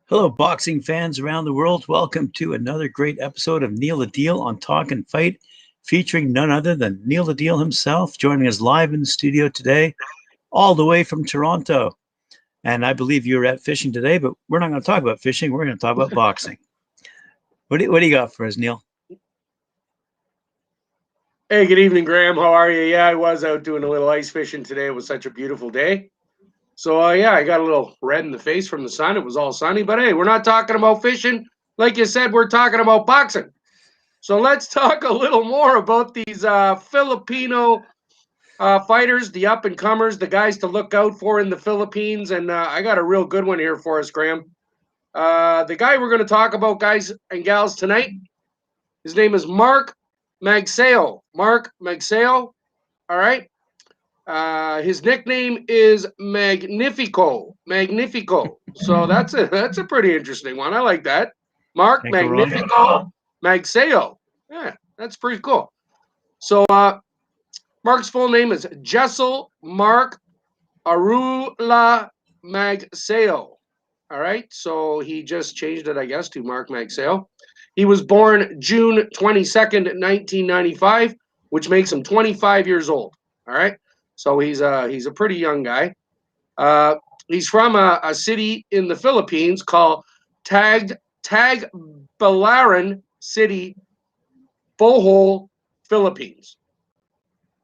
Hello, boxing fans around the world. Welcome to another great episode of Neil the Deal on Talkin' Fight, featuring none other than Neil the Deal himself, joining us live in the studio today, all the way from Toronto. And I believe you were at fishing today, but we're not going to talk about fishing. We're going to talk about boxing. What do you got for us, Neil? Hey, good evening, Graham. How are you? Yeah, I was out doing a little ice fishing today. It was such a beautiful day. So, yeah, I got a little red in the face from the sun. It was all sunny. But, hey, we're not talking about fishing. Like you said, we're talking about boxing. So let's talk a little more about these Filipino fighters, the up-and-comers, the guys to look out for in the Philippines. And I got a real good one here for us, Graham. The guy we're going to talk about, guys and gals, tonight, his name is Mark Magsayo. Mark Magsayo, all right? His nickname is Magnifico. Magnifico. So that's a pretty interesting one. I like that. Mark Magnifico Magsayo. Yeah, that's pretty cool. So Mark's full name is Jessel Mark Arula Magsayo. All right. So he just changed it, I guess, to Mark Magsayo. He was born June 22nd, 1995, which makes him 25 years old. All right. So he's a pretty young guy. He's from a city in the Philippines called Tagbilaran City, Bohol, Philippines.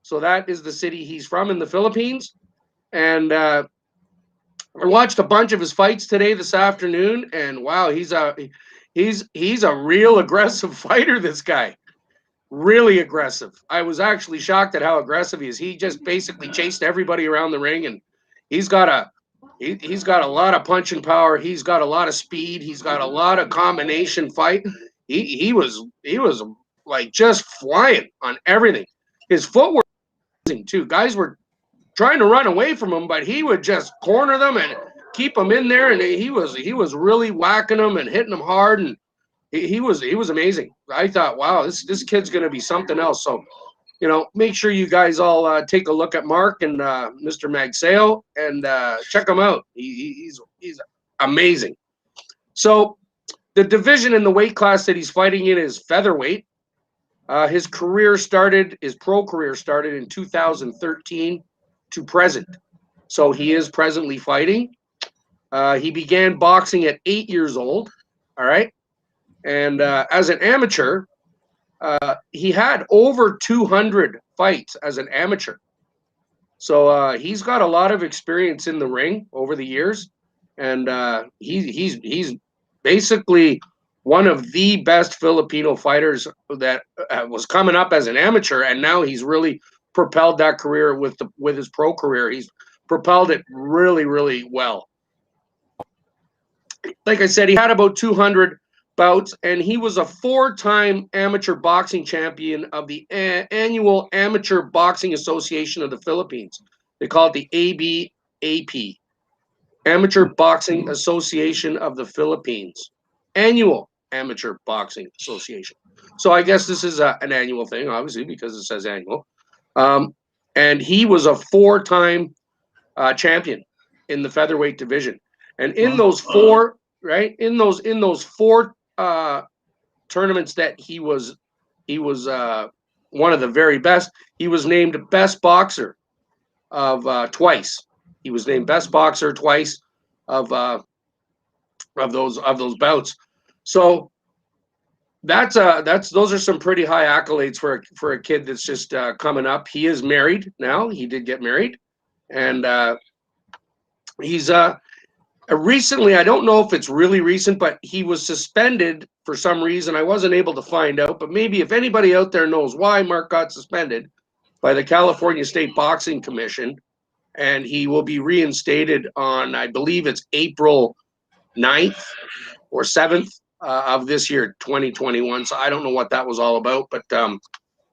So that is the city he's from in the Philippines. And I watched a bunch of his fights today, this afternoon, and wow, he's a real aggressive fighter. This guy, really aggressive. I was actually shocked at how aggressive he is. He just basically chased everybody around the ring, and he's got a lot of punching power. He's got a lot of speed. He's got a lot of combination fight. He was like just flying on everything. His footwork too. Guys were trying to run away from him, but he would just corner them and keep them in there. And he was really whacking them and hitting them hard. And he was amazing. I thought, wow, this kid's going to be something else. So, make sure you guys all take a look at Mark and Mr. Magsayo and check him out. He's amazing. So the division in the weight class that he's fighting in is featherweight. His pro career started in 2013 to present. So he is presently fighting. He began boxing at 8 years old. All right. And as an amateur, he had over 200 fights as an amateur. So he's got a lot of experience in the ring over the years. And he's basically one of the best Filipino fighters that was coming up as an amateur, and now he's really propelled that career with his pro career. He's propelled it really, really well. Like I said, he had about 200 bouts, and he was a 4-time amateur boxing champion of the annual Amateur Boxing Association of the Philippines. They call it the ABAP, Amateur Boxing Association of the Philippines. Annual Amateur Boxing Association. So I guess this is an annual thing, obviously, because it says annual. And he was a 4-time champion in the featherweight division. And in those four, right, in those four tournaments that he was one of the very best. He was named best boxer of twice. He was named best boxer twice of those bouts. So those are some pretty high accolades for a kid that's just coming up. He is married now. He did get married, and he's recently, I don't know if it's really recent, but he was suspended for some reason. I wasn't able to find out, but maybe if anybody out there knows why Mark got suspended by the California State Boxing Commission, and he will be reinstated on, I believe it's April 9th or 7th of this year, 2021. So I don't know what that was all about, but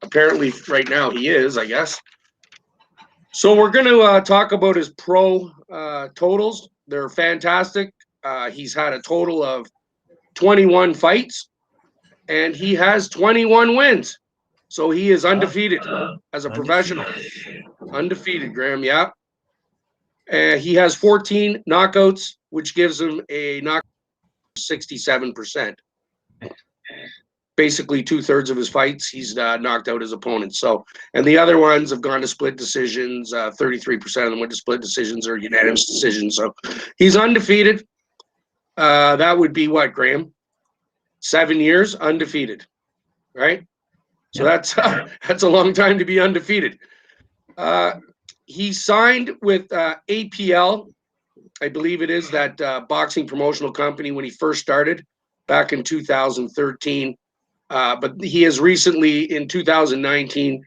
apparently right now he is, I guess. So we're going to talk about his pro totals. They're fantastic. He's had a total of 21 fights, and he has 21 wins. So he is undefeated as a professional. Undefeated, Graham, yeah. He has 14 knockouts, which gives him a knockout 67%. Basically 2/3 of his fights, he's knocked out his opponents. So, and the other ones have gone to split decisions. 33% of them went to split decisions or unanimous decisions. So he's undefeated. That would be what, Graham? 7 years undefeated, right? So that's a long time to be undefeated. He signed with APL, I believe it is, that boxing promotional company when he first started back in 2013. But he has recently, in 2019,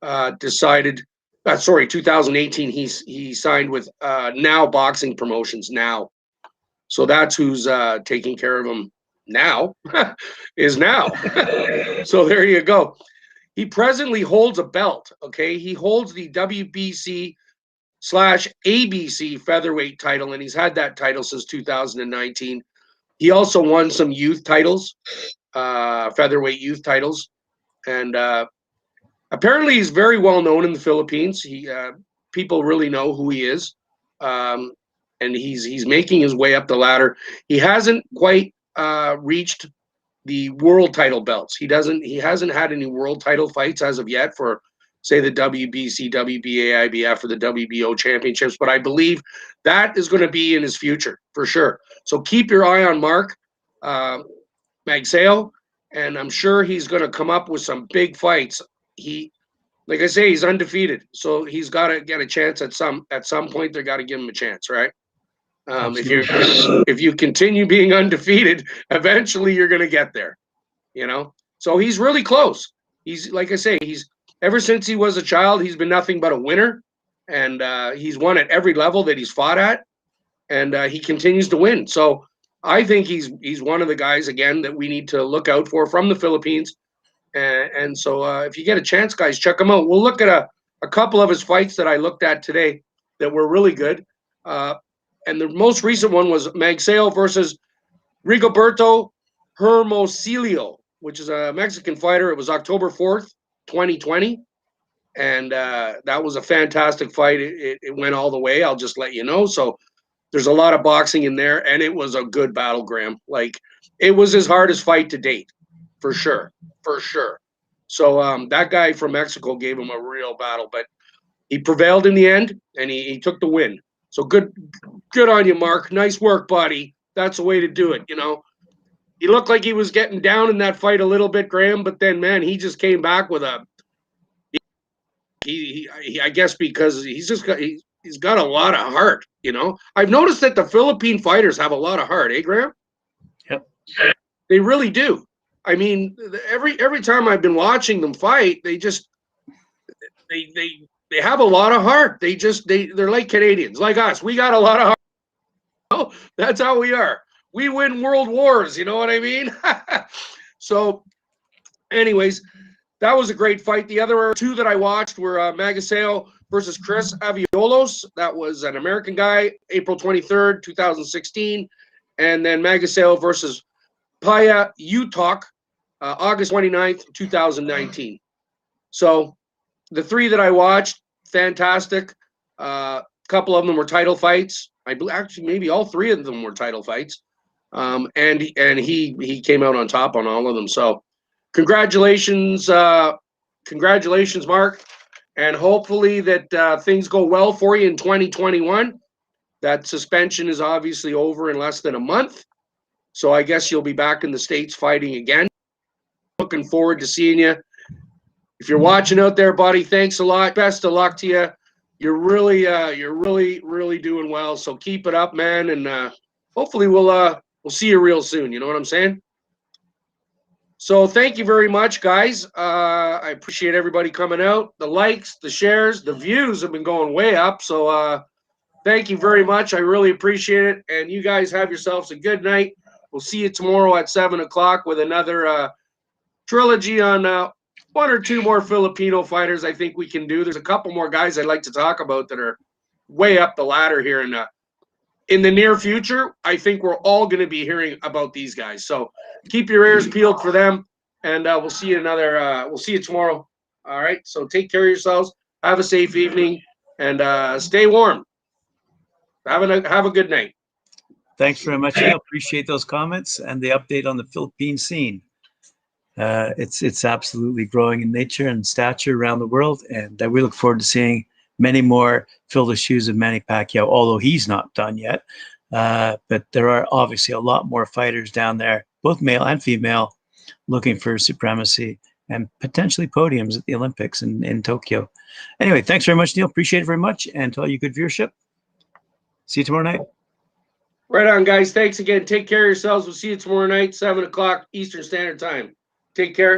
2018, he signed with Now Boxing Promotions now. So that's who's taking care of him now, is Now. So there you go. He presently holds a belt, okay? He holds the WBC/ABC featherweight title, and he's had that title since 2019. He also won some youth titles, featherweight youth titles, and apparently he's very well known in the Philippines. People really know who he is, and he's making his way up the ladder. He hasn't quite reached the world title belts. He hasn't had any world title fights as of yet for, say, the WBC, WBA, IBF, or the WBO championships, but I believe that is going to be in his future for sure. So keep your eye on Mark Magsayo, and I'm sure he's going to come up with some big fights. Like I say, he's undefeated, so he's got to get a chance at some point. They got to give him a chance, right? If you continue being undefeated, eventually you're going to get there, you know? So he's really close. He's, like I say, ever since he was a child, he's been nothing but a winner, and he's won at every level that he's fought at, and he continues to win. So I think he's one of the guys, again, that we need to look out for from the Philippines. And so if you get a chance, guys, check him out. We'll look at a couple of his fights that I looked at today that were really good. And the most recent one was Magsayo versus Rigoberto Hermosillo, which is a Mexican fighter. It was October 4th, 2020. And that was a fantastic fight. It went all the way. I'll just let you know. So there's a lot of boxing in there, and it was a good battle, Graham. Like, it was his hardest fight to date, for sure. For sure. So that guy from Mexico gave him a real battle, but he prevailed in the end, and he took the win. So good on you, Mark. Nice work, buddy. That's the way to do it, you know. He looked like he was getting down in that fight a little bit, Graham, but then, man, he just came back with I guess because he's got a lot of heart, you know. I've noticed that the Philippine fighters have a lot of heart, eh, Graham? Yep. They really do. I mean, every time I've been watching them fight, they have a lot of heart. They're like Canadians, like us. We got a lot of heart. Oh, that's how we are. We win world wars. You know what I mean? So, anyways, that was a great fight. The other two that I watched were Magsayo versus Chris Aviolos. That was an American guy, April 23rd, 2016. And then Magsayo versus Paya Utok, August 29th, 2019. So the three that I watched, fantastic. A couple of them were title fights. I believe actually maybe all three of them were title fights. And he came out on top on all of them. So congratulations, Mark. And hopefully that things go well for you in 2021. That suspension is obviously over in less than a month. So I guess you'll be back in the States fighting again. Looking forward to seeing you. If you're watching out there, buddy, thanks a lot. Best of luck to you. You're really doing well. So keep it up, man. And hopefully we'll see you real soon. You know what I'm saying? So thank you very much, guys. I appreciate everybody coming out. The likes, the shares, the views have been going way up. So thank you very much. I really appreciate it. And you guys have yourselves a good night. We'll see you tomorrow at 7 o'clock with another trilogy on one or two more Filipino fighters I think we can do. There's a couple more guys I'd like to talk about that are way up the ladder here. And in the near future, I think we're all going to be hearing about these guys. So keep your ears peeled for them. And we'll see you we'll see you tomorrow. All right. So take care of yourselves. Have a safe evening and stay warm. Have a good night. Thanks very much, Neil. Appreciate those comments and the update on the Philippine scene. It's absolutely growing in nature and stature around the world, and we look forward to seeing many more fill the shoes of Manny Pacquiao, although he's not done yet. But there are obviously a lot more fighters down there, both male and female, looking for supremacy and potentially podiums at the Olympics in Tokyo. Anyway, thanks very much, Neil. Appreciate it very much. And to all you good viewership, see you tomorrow night. Right on, guys. Thanks again. Take care of yourselves. We'll see you tomorrow night, 7 o'clock Eastern Standard Time. Take care.